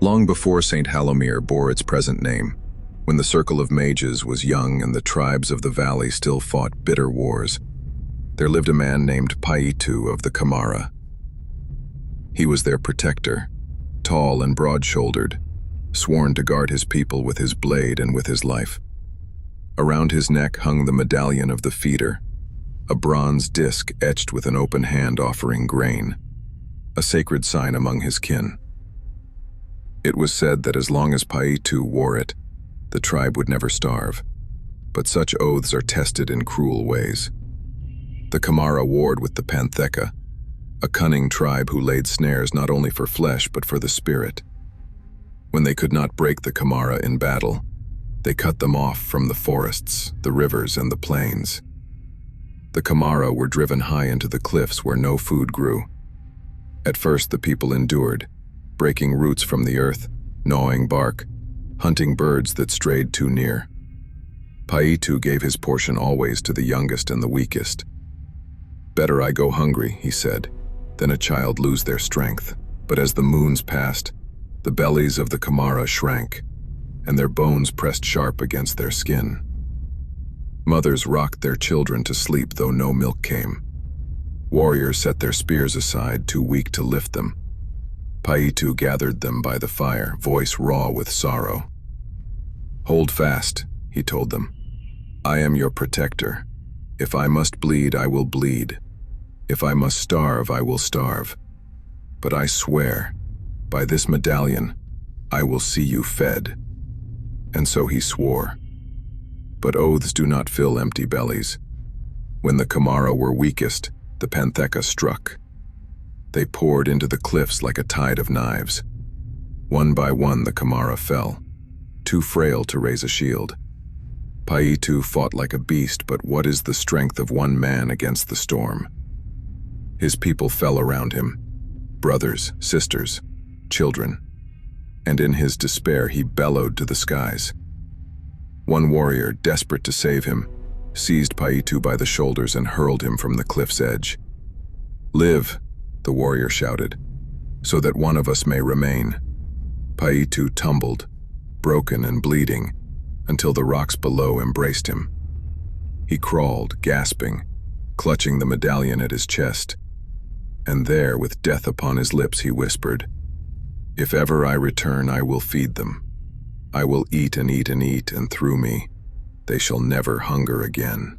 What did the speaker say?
Long before Saint Hallowmere bore its present name, when the circle of mages was young and the tribes of the valley still fought bitter wars, there lived a man named Paetu of the Camara. He was their protector, tall and broad-shouldered, sworn to guard his people with his blade and with his life. Around his neck hung the medallion of the feeder, a bronze disc etched with an open hand offering grain, a sacred sign among his kin. It was said that as long as Paetu wore it, the tribe would never starve, but such oaths are tested in cruel ways. The Camara warred with the Pantheca, a cunning tribe who laid snares not only for flesh but for the spirit. When they could not break the Camara in battle, they cut them off from the forests, the rivers, and the plains. The Camara were driven high into the cliffs where no food grew. At first the people endured, breaking roots from the earth, gnawing bark, hunting birds that strayed too near. Paetu gave his portion always to the youngest and the weakest. "Better I go hungry," he said, "than a child lose their strength." But as the moons passed, the bellies of the Camara shrank, and their bones pressed sharp against their skin. Mothers rocked their children to sleep though no milk came. Warriors set their spears aside, too weak to lift them. Paetu gathered them by the fire, voice raw with sorrow. "Hold fast," he told them. "I am your protector. If I must bleed, I will bleed. If I must starve, I will starve. But I swear, by this medallion, I will see you fed." And so he swore. But oaths do not fill empty bellies. When the Camara were weakest, the Pantheca struck. They poured into the cliffs like a tide of knives. One by one the Camara fell, too frail to raise a shield. Paetu fought like a beast, but what is the strength of one man against the storm? His people fell around him, brothers, sisters, children, and in his despair he bellowed to the skies. One warrior, desperate to save him, seized Paetu by the shoulders and hurled him from the cliff's edge. "Live," the warrior shouted, "so that one of us may remain." Paetu tumbled, broken and bleeding, until the rocks below embraced him. He crawled, gasping, clutching the medallion at his chest, and there, with death upon his lips, he whispered, "If ever I return, I will feed them. I will eat and eat and eat, and through me, they shall never hunger again."